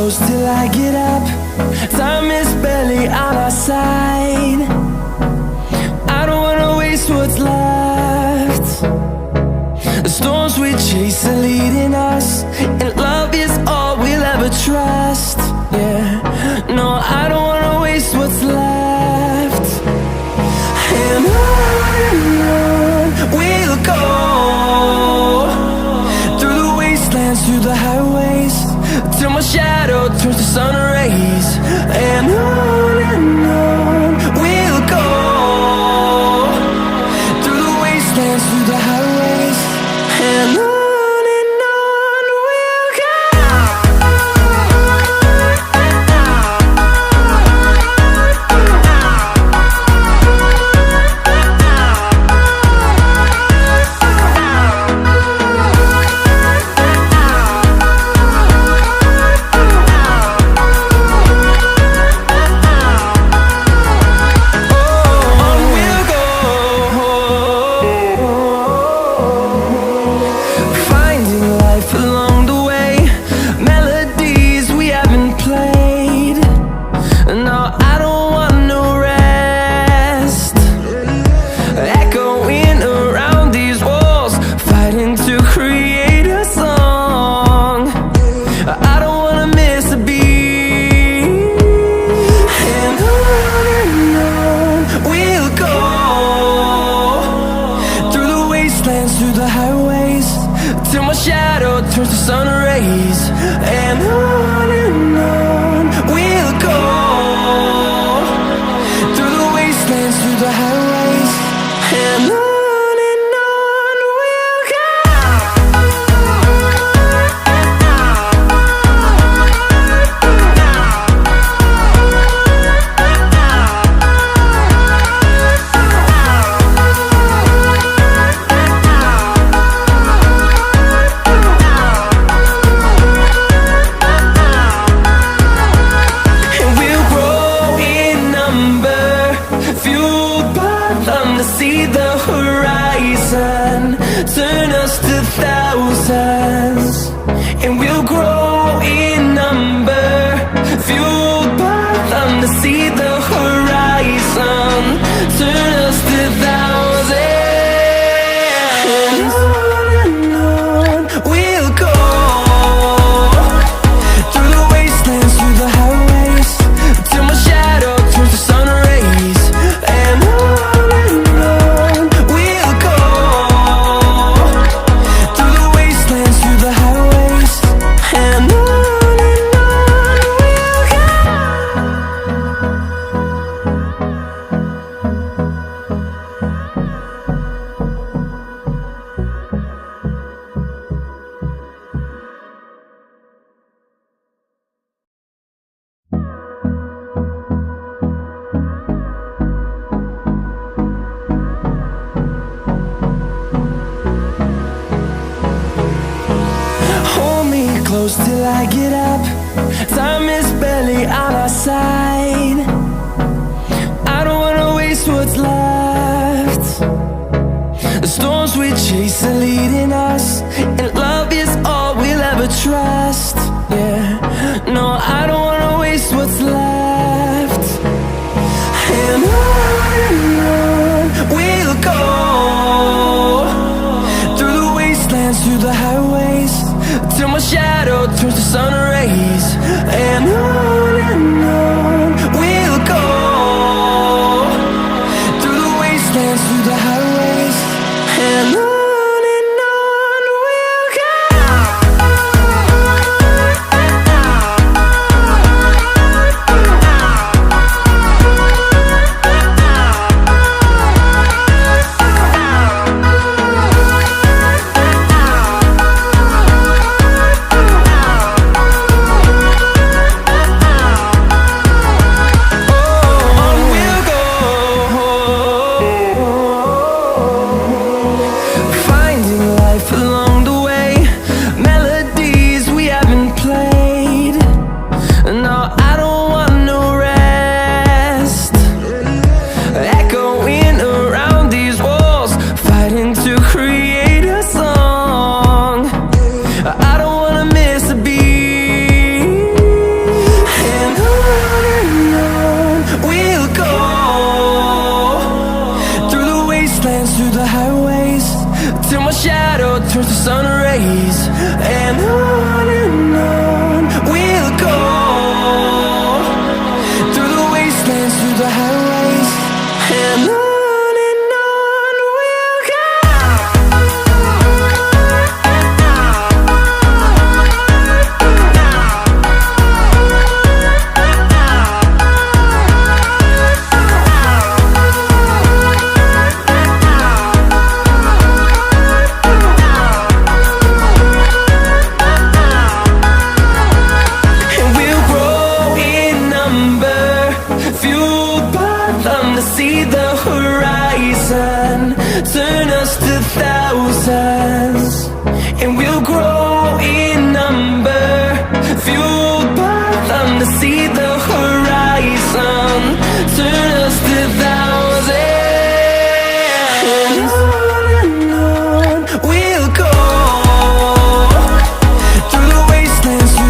close till I get up. Time is barely on our side. I don't wanna waste what's left. The storms we chase are leading us, and love is all we'll ever trust. Yeah, no, I don't wanna waste what's left. And on we'll go, through the wastelands, through the highways, till my shadow turns to sun rays. And on we'll go, through the wastelands, through the highways, and on we'll go. Through the highways, till my shadow turns to sun rays. And on we'll go, through the wastelands, through the highways, and on we'll go. See the horizon, turn us to thousands, and we'll grow in number, fueled by them. To see the horizon, turn us to thousands, and on we'll go, through the wastelands, through the highways, till my shadow turns to sun rays. And close till I get up. Time is barely on our side. I don't wanna waste what's left. The storms we chase are leading us, and love is all we'll ever trust. Yeah, no, I don't wanna waste what's left. And on we'll go, through the wastelands, through the highways, till my shadow turns to sun rays. And on we'll through the highways, and